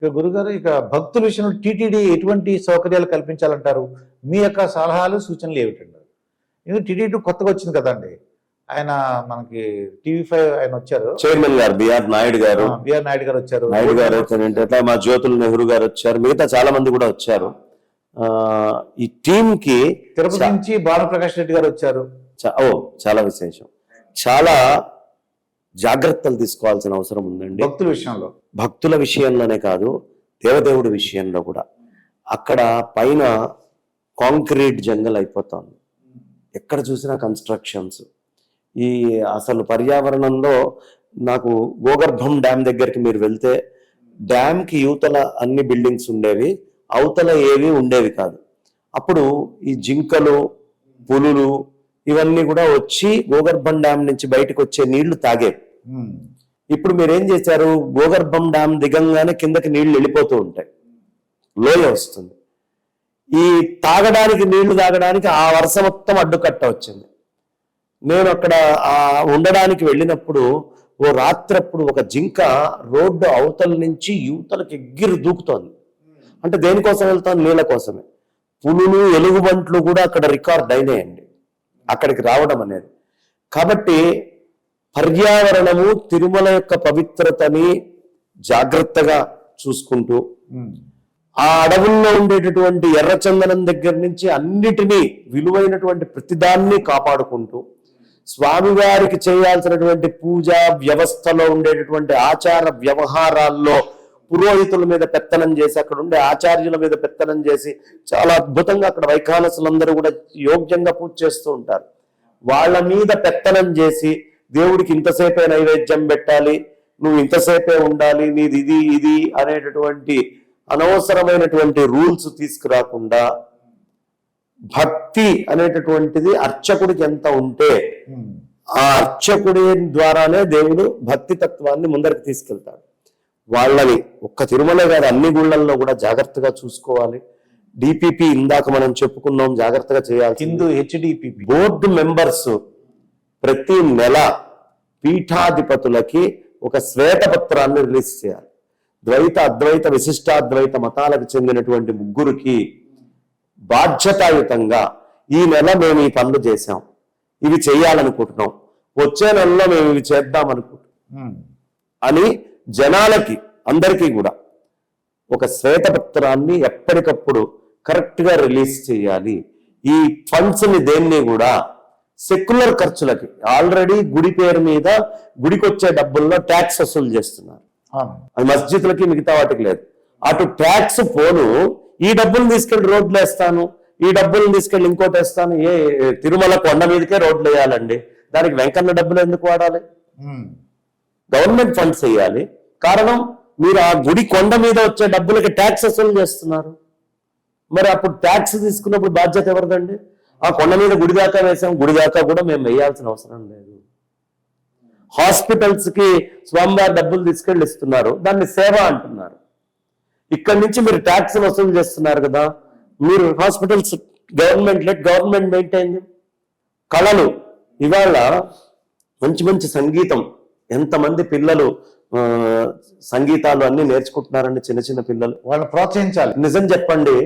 ఇక గురుగారు, ఇక భక్తుల విషయంలో టీటీడీ ఎటువంటి సౌకర్యాలు కల్పించాలంటారు? మీ యొక్క సలహాలు, సూచనలు ఏమిటండి? ఇది టీటీడీ కొత్తగా వచ్చింది కదండి. ఆయన మనకి టీవీ5 ఆయన వచ్చారు, చైర్మన్ గారు బిఆర్ నాయుడు గారు. బిఆర్ నాయుడు గారు వచ్చారు. నాయుడు గారు అయితే మా జ్యోతుల నెహ్రూ గారు వచ్చారు, మిగతా చాలా మంది కూడా వచ్చారు. ఈ టీమ్ కి తిరుపతి నుంచి భానుప్రకాష్ రెడ్డి గారు వచ్చారు. చాలా విశేషం. చాలా జాగ్రత్తలు తీసుకోవాల్సిన అవసరం ఉందండి భక్తుల విషయంలోనే కాదు, దేవదేవుడి విషయంలో కూడా. అక్కడ పైన కాంక్రీట్ జంగల్ అయిపోతుంది, ఎక్కడ చూసినా కన్స్ట్రక్షన్స్. ఈ అసలు పర్యావరణంలో నాకు గోగర్భం డ్యామ్ దగ్గరికి మీరు వెళ్తే డ్యామ్కి యువతల అన్ని బిల్డింగ్స్ ఉండేవి, అవతల ఏవి ఉండేవి కాదు. అప్పుడు ఈ జింకలు, పులులు ఇవన్నీ కూడా వచ్చి గోగర్భం డ్యామ్ నుంచి బయటకు వచ్చే నీళ్లు తాగేవి. ఇప్పుడు మీరేం చేశారు, గోగర్భం డ్యామ్ దిగంగానే కిందకి నీళ్లు వెళ్ళిపోతూ ఉంటాయి, లోయ వస్తుంది. ఈ తాగడానికి నీళ్లు తాగడానికి ఆ వరుస మొత్తం అడ్డుకట్ట వచ్చింది. నేను అక్కడ ఉండడానికి వెళ్ళినప్పుడు ఓ రాత్రప్పుడు ఒక జింక రోడ్డు అవతల నుంచి యువతలకు ఎగ్గిరి దూకుతోంది. అంటే దేనికోసం వెళ్తాను? నీళ్ళ కోసమే. పులులు, ఎలుగుబంట్లు కూడా అక్కడ రికార్డ్ అయినాయండి అక్కడికి రావడం అనేది. కాబట్టి పర్యావరణము, తిరుమల యొక్క పవిత్రతని జాగ్రత్తగా చూసుకుంటూ, ఆ అడవుల్లో ఉండేటటువంటి ఎర్రచందనం దగ్గర నుంచి అన్నిటినీ, విలువైనటువంటి ప్రతిదాన్ని కాపాడుకుంటూ, స్వామివారికి చేయాల్సినటువంటి పూజా వ్యవస్థలో ఉండేటటువంటి ఆచార వ్యవహారాల్లో పురోహితుల మీద పెత్తనం చేసి, అక్కడ ఉండే ఆచార్యుల మీద పెత్తనం చేసి, చాలా అద్భుతంగా అక్కడ వైఖానసులందరూ కూడా యోగ్యంగా పూజ చేస్తూ ఉంటారు. వాళ్ళ మీద పెత్తనం చేసి, దేవుడికి ఇంతసేపే నైవేద్యం పెట్టాలి, నువ్వు ఇంతసేపే ఉండాలి, నీది ఇది ఇది అనేటటువంటి అనవసరమైనటువంటి రూల్స్ తీసుకురాకుండా, భక్తి అనేటటువంటిది అర్చకుడికి ఎంత ఉంటే ఆ అర్చకుడి ద్వారానే దేవుడు భక్తి తత్వాన్ని ముందరికి తీసుకెళ్తాడు. వాళ్ళని ఒక్క తిరుమల కాదు, అన్ని గుళ్ళల్లో కూడా జాగ్రత్తగా చూసుకోవాలి. డిపిపి ఇందాక మనం చెప్పుకున్నాం, జాగ్రత్తగా చేయాలి. హెచ్డిపిపి బోర్డు మెంబర్స్ ప్రతి నెల పీఠాధిపతులకి ఒక శ్వేతపత్రాన్ని రిలీజ్ చేయాలి. ద్వైత, అద్వైత, విశిష్టాద్వైత మతాలకు చెందినటువంటి ముగ్గురికి బాధ్యతాయుతంగా ఈ నెల మేము ఈ పనులు చేశాం, ఇవి చేయాలనుకుంటున్నాం, వచ్చే నెలలో మేము ఇవి చేద్దాం అనుకుంటున్నాం అని జనాలకి అందరికీ కూడా ఒక శ్వేతపత్రాన్ని ఎప్పటికప్పుడు కరెక్ట్ గా రిలీజ్ చేయాలి. ఈ ఫండ్స్ ని దేన్ని కూడా సెక్యులర్ ఖర్చులకి, ఆల్రెడీ గుడి పేరు మీద గుడికి వచ్చే డబ్బుల్లో ట్యాక్స్ వసూలు చేస్తున్నారు, అది మస్జిద్లకి మిగతా వాటికి లేదు. అటు ట్యాక్స్ పోను, ఈ డబ్బులు తీసుకెళ్లి రోడ్లు వేస్తాను, ఈ డబ్బులను తీసుకెళ్లి ఇంకోటి వేస్తాను. తిరుమల కొండ మీదకే రోడ్లు వేయాలండి, దానికి వెంకన్న డబ్బులు ఎందుకు వాడాలి? గవర్నమెంట్ ఫండ్స్ వేయాలి. కారణం, మీరు ఆ గుడి కొండ మీద వచ్చే డబ్బులకి ట్యాక్స్ వసూలు చేస్తున్నారు. మరి అప్పుడు ట్యాక్స్ తీసుకున్నప్పుడు బాధ్యత ఎవరిదండి? ఆ కొండ మీద గుడి దాకా వేసాం, గుడి దాకా కూడా మేము వేయాల్సిన అవసరం లేదు. హాస్పిటల్స్ కి స్వామివారి డబ్బులు తీసుకెళ్లి ఇస్తున్నారు, దాన్ని సేవ అంటున్నారు. ఇక్కడి నుంచి మీరు ట్యాక్స్ వసూలు చేస్తున్నారు కదా, మీరు హాస్పిటల్స్ గవర్నమెంట్ మెయింటైన్. కళలు, ఇవాళ మంచి మంచి సంగీతం, ఎంతమంది పిల్లలు సంగీతాలు అన్ని నేర్చుకుంటున్నారండి, చిన్న చిన్న పిల్లలు. వాళ్ళని ప్రోత్సహించాలి. నిజం చెప్పండి,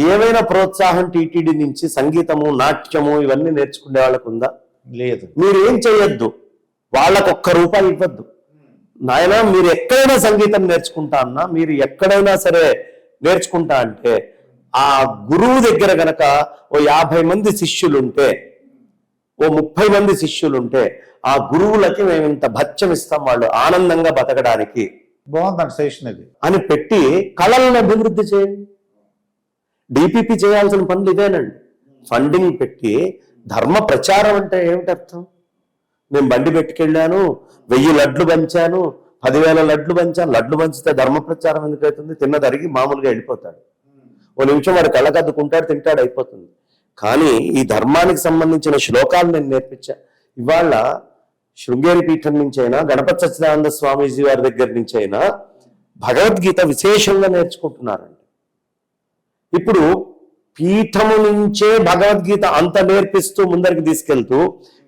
ఏమైనా ప్రోత్సాహం టీటీడీ నుంచి సంగీతము, నాట్యము ఇవన్నీ నేర్చుకునే వాళ్ళకు ఉందా? లేదు. మీరు ఏం చేయొద్దు, వాళ్ళకు ₹1 ఇవ్వద్దు. నాయన, మీరు ఎక్కడైనా సంగీతం నేర్చుకుంటా అన్నా, మీరు ఎక్కడైనా సరే నేర్చుకుంటా అంటే, ఆ గురువు దగ్గర గనక ఓ 50 మంది శిష్యులుంటే, ఓ 30 మంది శిష్యులుంటే, ఆ గురువులకి మేము ఇంత భత్యం ఇస్తాం, వాళ్ళు ఆనందంగా బతకడానికి. బాగుందండి సజెషన్ ఇది అని పెట్టి కళలను అభివృద్ధి చేయండి. డిపిపి చేయాల్సిన పనులు ఇదేనండి. ఫండింగ్ పెట్టి ధర్మ ప్రచారం అంటే ఏమిటి అర్థం? నేను బండి పెట్టుకెళ్ళాను, 1000 లడ్లు పంచాను, 10,000 లడ్లు పంచాను. లడ్లు పంచితే ధర్మ ప్రచారం ఎందుకు అవుతుంది? తిన్నదరిగి మామూలుగా వెళ్ళిపోతాడు, ఓ నిమిషం వాడు కళ్ళకద్దుకుంటాడు, తింటాడు, అయిపోతుంది. కానీ ఈ ధర్మానికి సంబంధించిన శ్లోకాలు నేను నేర్పించా. ఇవాళ శృంగేరి పీఠం నుంచి అయినా, గణపతి సచ్చిదానంద స్వామీజీ వారి దగ్గర నుంచి అయినా భగవద్గీత విశేషంగా నేర్చుకుంటున్నారండి. ఇప్పుడు పీఠము నుంచే భగవద్గీత అంత నేర్పిస్తూ ముందరికి తీసుకెళ్తూ,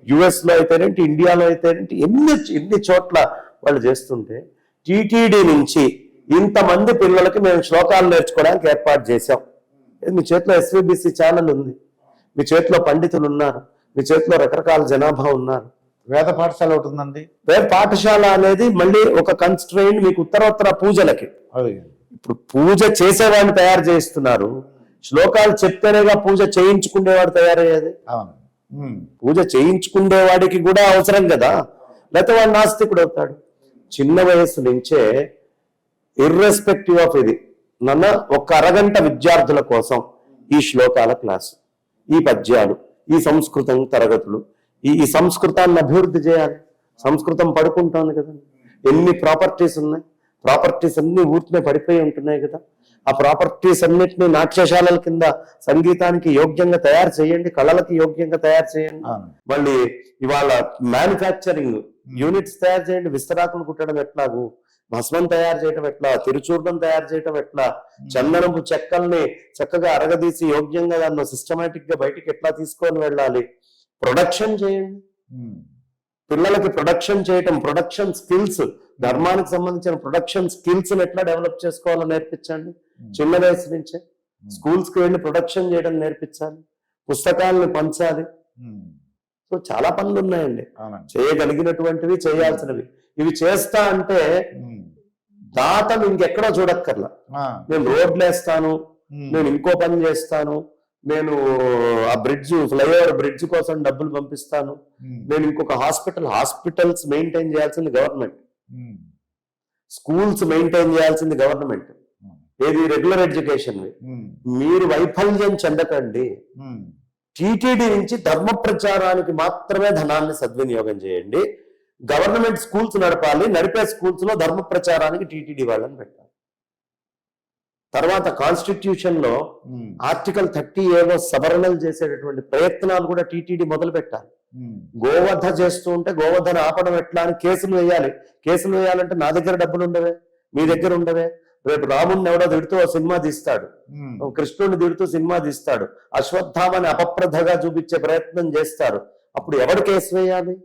యుఎస్ లో అయితేనేంటి, ఇండియాలో అయితేనేంటి, ఎన్ని చోట్ల వాళ్ళు చేస్తుంటే, టీటీడీ నుంచి ఇంతమంది పిల్లలకి మేము శ్లోకాలు నేర్చుకోవడానికి ఏర్పాటు చేశాం. మీ చేతిలో ఎస్విబిసి ఛానల్ ఉంది, మీ చేతిలో పండితులు ఉన్నారు, మీ చేతిలో రకరకాల జనాభా ఉన్నారు. వేద పాఠశాల ఒకటి ఉందండి. వేద పాఠశాల అనేది మళ్ళీ ఒక కన్స్ట్రెయిన్ మీకు ఉత్తరోత్తర పూజలకి. ఇప్పుడు పూజ చేసేవాడిని తయారు చేస్తున్నారు, శ్లోకాలు చెప్తేనేగా పూజ చేయించుకునేవాడు తయారయ్యేది. పూజ చేయించుకునేవాడికి కూడా అవసరం కదా, లేకపోతే వాడు నాస్తికుడు అవుతాడు. చిన్న వయసు నుంచే ఇర్రెస్పెక్టివ్ ఆఫ్ ఇది నన్న ఒక అరగంట విద్యార్థుల కోసం ఈ శ్లోకాల క్లాసు, ఈ పద్యాలు, ఈ సంస్కృతం తరగతులు, ఈ సంస్కృతాన్ని అభివృద్ధి చేయాలి. సంస్కృతం పడుకుంటుంది కదా, ఎన్ని ప్రాపర్టీస్ ఉన్నాయి, ప్రాపర్టీస్ అన్ని ఊరినే పడిపోయి ఉంటున్నాయి కదా. ఆ ప్రాపర్టీస్ అన్నిటినీ నాట్యశాలల కింద సంగీతానికి యోగ్యంగా తయారు చేయండి, కళలకి యోగ్యంగా తయారు చేయండి. మళ్ళీ ఇవాళ మ్యానుఫ్యాక్చరింగ్ యూనిట్స్ తయారు చేయండి. విస్తరాకులు కుట్టడం ఎట్లాగూ, భస్మం తయారు చేయటం ఎట్లా, తిరుచూర్ణం తయారు చేయటం ఎట్లా, చందనపు చెక్కల్ని చక్కగా అరగదీసి యోగ్యంగా దాన్ని సిస్టమేటిక్ గా బయటికి ఎట్లా తీసుకొని వెళ్ళాలి. ప్రొడక్షన్ చేయండి, పిల్లలకి ప్రొడక్షన్ చేయటం, ప్రొడక్షన్ స్కిల్స్, ధర్మానికి సంబంధించిన ప్రొడక్షన్ స్కిల్స్ ఎట్లా డెవలప్ చేసుకోవాలో నేర్పించండి. చిన్న వయసు నుంచే స్కూల్స్ కి వెళ్ళి ప్రొడక్షన్ చేయడం నేర్పించాలి, పుస్తకాలను పంచాలి. సో చాలా పనులు ఉన్నాయండి చేయగలిగినటువంటివి, చేయాల్సినవి. ఇవి చేస్తా అంటే దాతలు ఇంకెక్కడో చూడక్కర్లా. నేను రోడ్లు వేస్తాను, నేను ఇంకో పని చేస్తాను, నేను ఆ ఫ్లైఓవర్ బ్రిడ్జ్ కోసం డబ్బులు పంపిస్తాను, నేను ఇంకొక హాస్పిటల్స్ మెయింటైన్ చేయాల్సింది గవర్నమెంట్, స్కూల్స్ మెయింటైన్ చేయాల్సింది గవర్నమెంట్, ఏది రెగ్యులర్ ఎడ్యుకేషన్. మీరు వైఫల్యం చెందకండి. టీటీడీ నుంచి ధర్మ ప్రచారానికి మాత్రమే ధనాన్ని సద్వినియోగం చేయండి. గవర్నమెంట్ స్కూల్స్ నడపాలి, నడిపే స్కూల్స్ లో ధర్మ ప్రచారానికి టీటీడీ వాళ్ళని పెట్టాలి. తర్వాత కాన్స్టిట్యూషన్ లో ఆర్టికల్ 30A సవరణలు చేసేటటువంటి ప్రయత్నాలు కూడా టీటీడీ మొదలు పెట్టాలి. గోవధ చేస్తూ ఉంటే గోవధను ఆపడం ఎట్లా అని కేసులు వేయాలి. కేసులు వేయాలంటే నా దగ్గర డబ్బులు ఉండవే, మీ దగ్గర ఉండవే. రేపు రాముడిని ఎవడో తిడుతూ సినిమా తీస్తాడు, కృష్ణుడిని తిడుతూ సినిమా తీస్తాడు, అశ్వత్థామని అపప్రథగా చూపించే ప్రయత్నం చేస్తారు. అప్పుడు ఎవడు కేసు వేయాలి?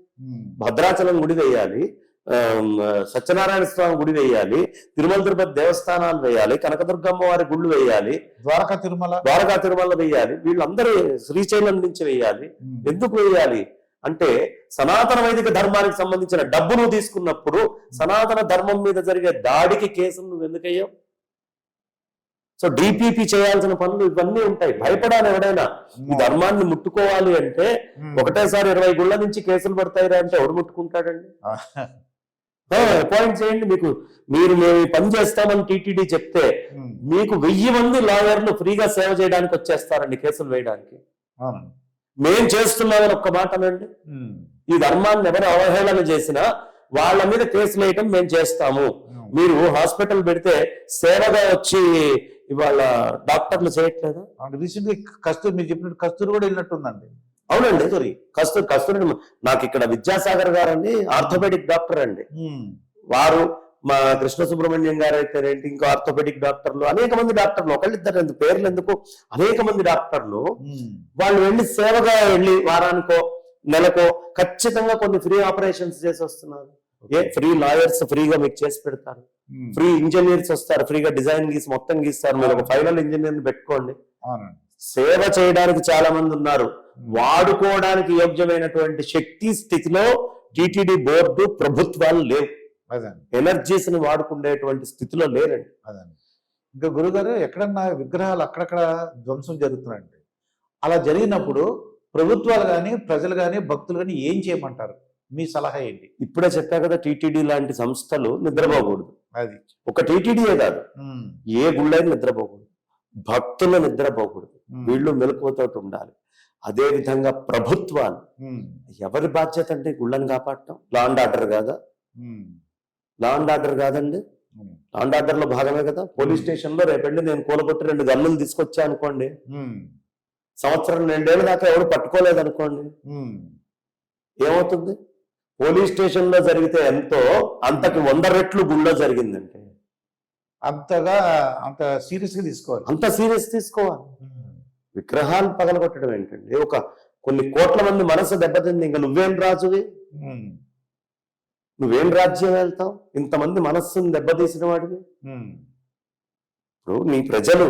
భద్రాచలం గుడి వేయాలి, సత్యనారాయణ స్వామి గుడి వేయాలి, తిరుమల తిరుపతి దేవస్థానాలు వేయాలి, కనకదుర్గమ్మ వారి గుళ్ళు వేయాలి, ద్వారకా తిరుమల వేయాలి, వీళ్ళందరూ శ్రీశైలం నుంచి వేయాలి. ఎందుకు వేయాలి అంటే సనాతన వైదిక ధర్మానికి సంబంధించిన డబ్బు నువ్వు తీసుకున్నప్పుడు సనాతన ధర్మం మీద జరిగే దాడికి కేసులు నువ్వు ఎందుకయ్యావు? సో డిపిపి చేయాల్సిన పనులు ఇవన్నీ ఉంటాయి. భయపడాలి ఎవడైనా. ఈ ధర్మాన్ని ముట్టుకోవాలి అంటే ఒకటేసారి 20 గుళ్ళ నుంచి కేసులు పడతాయిరా అంటే ఎవడు ముట్టుకుంటాడండి? అపాయింట్ చేయండి. మేము ఈ పని చేస్తామని టీటీడీ చెప్తే మీకు 1000 మంది లాయర్లు ఫ్రీగా సేవ చేయడానికి వచ్చేస్తారండి కేసులు వేయడానికి. మేం చేస్తున్నామని ఒక్క మాట అనండి. ఈ ధర్మాన్ని ఎవరు అవహేళన చేసినా వాళ్ళ మీద కేసులు వేయటం మేము చేస్తాము. మీరు హాస్పిటల్ పెడితే సేవగా వచ్చి ఇవాళ డాక్టర్లు చేయట్లేదా? రీసెంట్ కస్తూరి, మీరు చెప్పినట్టు కస్తూరి కూడా వెళ్ళినట్టుందండి. అవునండి, కస్తూరి నాకు ఇక్కడ విద్యాసాగర్ గారు అని ఆర్థోపెడిక్ డాక్టర్ అండి. వారు మా కృష్ణ సుబ్రహ్మణ్యం గారు అయితేనేంటి, ఇంకో ఆర్థోపెడిక్ డాక్టర్లు, అనేక మంది డాక్టర్లు, ఒకళ్ళిద్దరు ఎందుకు పేర్లు ఎందుకు, అనేక మంది డాక్టర్లు వాళ్ళు వెళ్ళి సేవగా వెళ్ళి వారానికో నెలకో ఖచ్చితంగా కొన్ని ఫ్రీ ఆపరేషన్స్ చేసి వస్తున్నారు. ఫ్రీ లాయర్స్ ఫ్రీగా మీకు చేసి పెడతారు, ఫ్రీ ఇంజనీర్స్ వస్తారు, ఫ్రీగా డిజైన్ గీసి మొత్తం గీస్తారు. మీరు ఒక ఫైనల్ ఇంజనీర్ ని పెట్టుకోండి. సేవ చేయడానికి చాలా మంది ఉన్నారు. వాడుకోవడానికి యోగ్యమైనటువంటి శక్తి స్థితిలో టీటీడీ బోర్డు ప్రభుత్వాలు లేవు. ఎనర్జీస్ ని వాడుకునేటువంటి స్థితిలో లేరండి. ఇంకా గురుగారు, ఎక్కడన్నా విగ్రహాలు అక్కడక్కడ ధ్వంసం జరుగుతున్నాయండి. అలా జరిగినప్పుడు ప్రభుత్వాలు కానీ ప్రజలు కానీ భక్తులు కానీ ఏం చేయమంటారు? మీ సలహా ఏంటి? ఇప్పుడే చెప్పా కదా, టీటీడీ లాంటి సంస్థలు నిద్రపోకూడదు. అది ఒక టీటీడీయే కాదు, ఏ గుళ్ళైనా నిద్రపోకూడదు, భక్తులు నిద్రపోకూడదు, వీళ్ళు మెలకువతో ఉండాలి. అదే విధంగా ప్రభుత్వాలు ఎవరి బాధ్యత అంటే గుళ్ళని కాపాడటం. లా అండ్ ఆర్డర్ కాదా? లా అండ్ ఆర్డర్ కాదండి, లా అండ్ ఆర్డర్ లో భాగమే కదా. పోలీస్ స్టేషన్ లో రేపెళ్ళి నేను కూలగొట్టి 2 గన్నులు తీసుకొచ్చా అనుకోండి, సంవత్సరం 2 ఏళ్ళ దాకా ఎవరు పట్టుకోలేదు అనుకోండి, ఏమవుతుంది? పోలీస్ స్టేషన్ లో జరిగితే ఎంతో అంతకి 100 రెట్లు గుళ్ళో జరిగిందంటే అంత సీరియస్ గా తీసుకోవాలి. అంత సీరియస్ తీసుకోవాలి. విగ్రహాలు పగలగొట్టడం ఏంటండి? కొన్ని కోట్ల మంది మనసు దెబ్బతింది, ఇంకా నువ్వేం రాజువి? నువ్వేం రాజ్యం వెళ్తావు? ఇంతమంది మనస్సును దెబ్బతీసిన వాడివి. ఇప్పుడు నీ ప్రజలు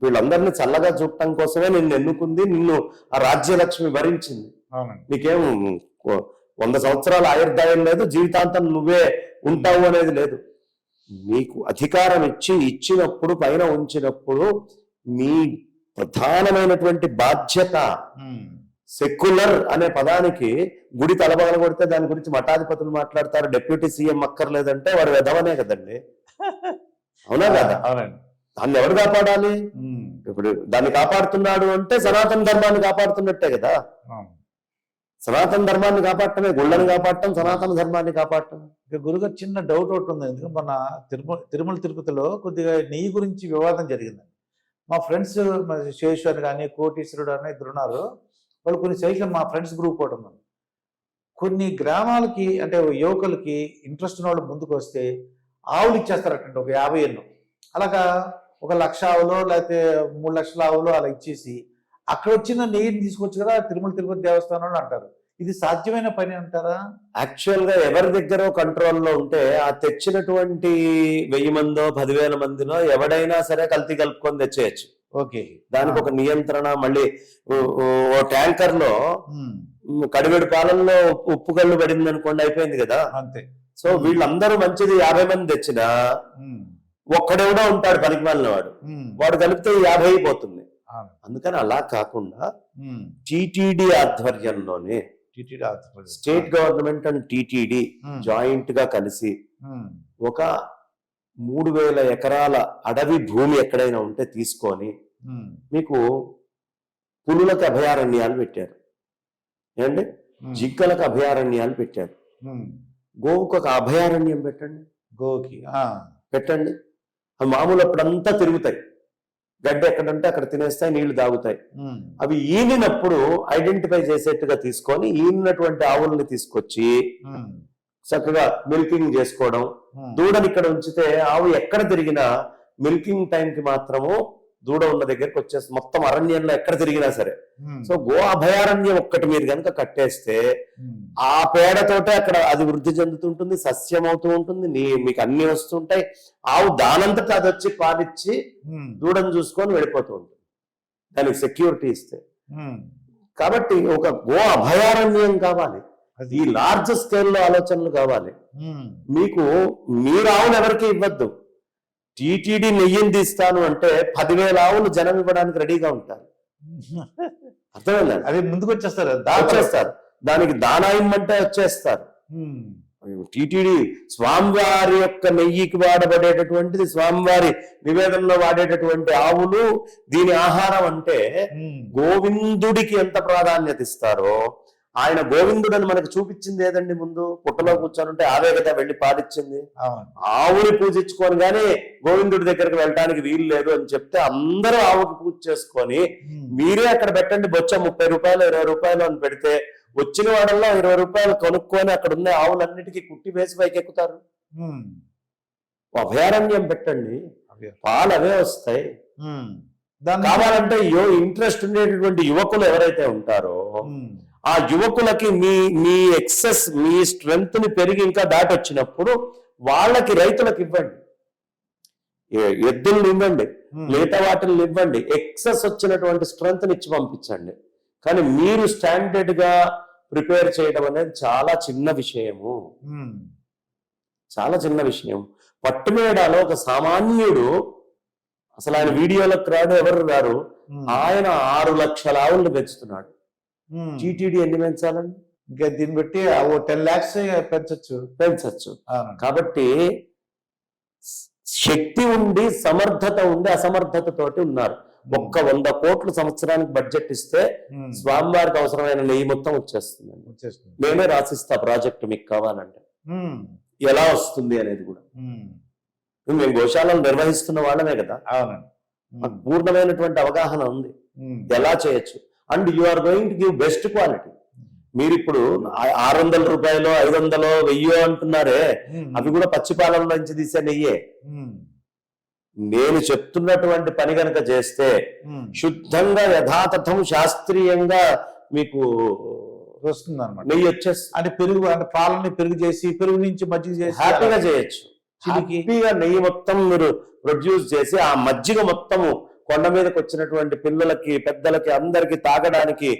వీళ్ళందరినీ చల్లగా చూడటం కోసమే నిన్ను ఎన్నుకుంది, నిన్ను ఆ రాజ్యలక్ష్మి భరించింది. నీకేం 100 సంవత్సరాల ఆయుర్దాయం లేదు, జీవితాంతం నువ్వే ఉంటావు అనేది లేదు. నీకు అధికారం ఇచ్చినప్పుడు, పైన ఉంచినప్పుడు మీ ప్రధానమైనటువంటి బాధ్యత, సెక్యులర్ అనే పదానికి గుడి తలబగల కొడితే దాని గురించి మఠాధిపతులు మాట్లాడతారు, డిప్యూటీ సీఎం అక్కర్లేదంటే వాడు వెధవనే కదండి. అవునా కదా? దాన్ని ఎవరు కాపాడాలి? ఇప్పుడు దాన్ని కాపాడుతున్నాడు అంటే సనాతన ధర్మాన్ని కాపాడుతున్నట్టే కదా. సనాతన ధర్మాన్ని కాపాడటమే, గుళ్ళని కాపాడటం, సనాతన ధర్మాన్ని కాపాడటం. ఇక గురుగారు చిన్న డౌట్ ఒకటి ఉంది. ఎందుకంటే మన తిరుమల తిరుపతిలో కొద్దిగా నెయ్యి గురించి వివాదం జరిగిందండి. మా ఫ్రెండ్స్ శేషు అని కానీ కోటీశ్వరుడు అని ఇద్దరు ఉన్నారు. వాళ్ళు కొన్ని సైకిల్, మా ఫ్రెండ్స్ గ్రూప్ ఒకటి ఉంది. కొన్ని గ్రామాలకి అంటే యువకులకి ఇంట్రెస్ట్ ఉన్న వాళ్ళు ముందుకు వస్తే ఆవులు ఇచ్చేస్తారటండి, ఒక 50 ఎన్నో. అలాగా 1,00,000 ఆవులు లేకపోతే 3 లక్షల ఆవులు అలా ఇచ్చేసి అక్కడ వచ్చిన నెయ్యిని తీసుకొచ్చి కదా తిరుమల తిరుపతి దేవస్థానంలో అంటారు. ఇది సాధ్యమైన పని అంటారా? యాక్చువల్ గా ఎవరి దగ్గర కంట్రోల్లో ఉంటే ఆ తెచ్చినటువంటి 1000 మందో 10,000 మందిలో ఎవడైనా సరే కల్తీ కలుపుకొని తెచ్చేయచ్చు. ఓకే, దానికి ఒక నియంత్రణ. మళ్ళీ ఓ ట్యాంకర్ లో కడివెడు పాలల్లో ఉప్పు కళ్ళు పడింది అనుకోండి, అయిపోయింది కదా, అంతే. సో వీళ్ళందరూ మంచిది 50 మంది తెచ్చినా ఒక్కడెవడో ఉంటాడు పనికిమాలిన వాడు కలిపితే 50 అయిపోతుంది. అందుకని అలా కాకుండా టీటీడీ ఆధ్వర్యంలోనే, state government and TTD joint గా కలిసి ఒక 3,000 ఎకరాల అడవి భూమి ఎక్కడైనా ఉంటే తీసుకొని మీకు పులులకు అభయారణ్యాలు పెట్టారు, ఏమండి, జింకలకు అభయారణ్యాలు పెట్టారు. గోవుకు ఒక అభయారణ్యం పెట్టండి, గోవుకి పెట్టండి. అవి మామూలు అప్పుడంతా తిరుగుతాయి, గడ్డి ఎక్కడంటే అక్కడ తినేస్తాయి, నీళ్లు తాగుతాయి. అవి ఈనినప్పుడు ఐడెంటిఫై చేసేట్టుగా తీసుకొని ఈనినటువంటి ఆవుల్ని తీసుకొచ్చి చక్కగా మిల్కింగ్ చేసుకోవడం. దూడని ఇక్కడ ఉంచితే ఆవు ఎక్కడ తిరిగినా మిల్కింగ్ టైంకి మాత్రము దూడ ఉన్న దగ్గరికి వచ్చేసి మొత్తం అరణ్యంలో ఎక్కడ తిరిగినా సరే. సో గో అభయారణ్యం ఒక్కటి మీరు కనుక కట్టేస్తే ఆ పేడతోటే అక్కడ అది వృద్ధి చెందుతుంటుంది, సస్యం అవుతూ ఉంటుంది, మీకు అన్ని వస్తుంటాయి. ఆవు దానంతటా అది వచ్చి పాలిచ్చి దూడను చూసుకొని వెళ్ళిపోతూ ఉంటుంది, దానికి సెక్యూరిటీ ఇస్తే. కాబట్టి ఒక గో అభయారణ్యం కావాలి, ఈ లార్జ్ స్కేల్లో ఆలోచనలు కావాలి మీకు. మీరు ఆవులు ఎవరికి ఇవ్వద్దు. టీటీడీ నెయ్యిని తీస్తాను అంటే 10,000 ఆవులు జనం ఇవ్వడానికి రెడీగా ఉంటారు. అర్థమైందండి? అది ముందుకు వచ్చేస్తారు, దానికి దానా ఇమ్మంటే వచ్చేస్తారు. టీటీడీ స్వామివారి యొక్క నెయ్యికి వాడబడేటటువంటిది, స్వామివారి నివేదనలో వాడేటటువంటి ఆవులు, దీని ఆహారం అంటే గోవిందుడికి ఎంత ప్రాధాన్యత ఇస్తారో. ఆయన గోవిందుడని మనకు చూపించింది ఏదండి? ముందు పుట్టలో కూర్చొని ఉంటే ఆవే కదా వెళ్ళి పాలిచ్చింది. ఆవుని పూజించుకొని కానీ గోవిందుడి దగ్గరికి వెళ్ళడానికి వీలు లేదు అని చెప్తే అందరూ ఆవుకి పూజ చేసుకొని మీరే అక్కడ పెట్టండి, బొచ్చ 30 రూపాయలు 20 రూపాయలు అని పెడితే వచ్చిన వాడల్లో 20 రూపాయలు కొనుక్కొని అక్కడ ఉన్న ఆవులన్నిటికీ కుట్టి వేసి పైకి ఎక్కుతారు. అభయారణ్యం పెట్టండి, పాలు అవే వస్తాయి. కావాలంటే ఇంట్రెస్ట్ ఉండేటటువంటి యువకులు ఎవరైతే ఉంటారో ఆ యువకులకి మీ ఎక్సెస్, మీ స్ట్రెంగ్త్ ని పెరిగి ఇంకా దాటి వచ్చినప్పుడు వాళ్ళకి, రైతులకు ఇవ్వండి, ఎద్దుల్ని ఇవ్వండి, మిగతా వాటిని ఇవ్వండి, ఎక్సెస్ వచ్చినటువంటి స్ట్రెంగ్త్ ని ఇచ్చి పంపించండి. కానీ మీరు స్టాండర్డ్ గా ప్రిపేర్ చేయడం అనేది చాలా చిన్న విషయము, చాలా చిన్న విషయం. పట్టుమేడాలో ఒక సామాన్యుడు, అసలు ఆయన వీడియోలకు రాడు, ఎవరు రారు, ఆయన 6 లక్షల ఆవులను పెంచుతున్నాడు. టీటీడీ ఎన్ని పెంచాలండి? ఇంకా దీన్ని బట్టి 10 lakhs పెంచచ్చు. కాబట్టి శక్తి ఉండి, సమర్థత ఉండి, అసమర్థతతోటి ఉన్నారు. 100 కోట్లు సంవత్సరానికి బడ్జెట్ ఇస్తే స్వామివారికి అవసరమైన నెయ్యి మొత్తం వచ్చేస్తుంది. నేనే రాసిస్తా ప్రాజెక్ట్ మీకు కావాలంటే, ఎలా వస్తుంది అనేది కూడా. మేము గోశాలను నిర్వహిస్తున్న వాళ్ళమే కదా, మాకు పూర్ణమైనటువంటి అవగాహన ఉంది ఎలా చేయొచ్చు. And you are going to give best quality. మీరు ఇప్పుడు 600 రూపాయలు 500 1000 అంటున్నారే, అవి కూడా పచ్చిపాలన నుంచి తీసే నెయ్యే. నేను చెప్తున్నటువంటి పని కనుక చేస్తే శుద్ధంగా యథాతథం శాస్త్రీయంగా మీకు వస్తుంది అనమాట. నెయ్యి వచ్చేస్తుంది. అంటే పెరుగు, అంటే పాలని పెరుగు చేసి, పెరుగు నుంచి మజ్జిగ చేసి హ్యాపీగా చేయొచ్చు. చిలికి హ్యాపీగా నెయ్యి మొత్తం మీరు ప్రొడ్యూస్ చేసి ఆ మజ్జిగ మొత్తము కొండ మీదకి వచ్చినటువంటి పిల్లలకి, పెద్దలకి, అందరికి తాగడానికి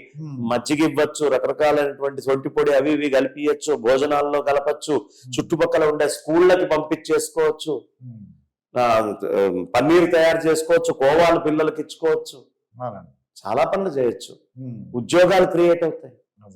మజ్జిగ ఇవ్వచ్చు. రకరకాలైనటువంటి సొంటి పొడి అవి ఇవి కలిపియచ్చు, భోజనాల్లో కలపచ్చు, చుట్టుపక్కల ఉండే స్కూళ్ళకి పంపించేసుకోవచ్చు, పన్నీర్ తయారు చేసుకోవచ్చు, కోవాలు పిల్లలకి ఇచ్చుకోవచ్చు, చాలా పనులు చేయొచ్చు. ఉద్యోగాలు క్రియేట్ అవుతాయి.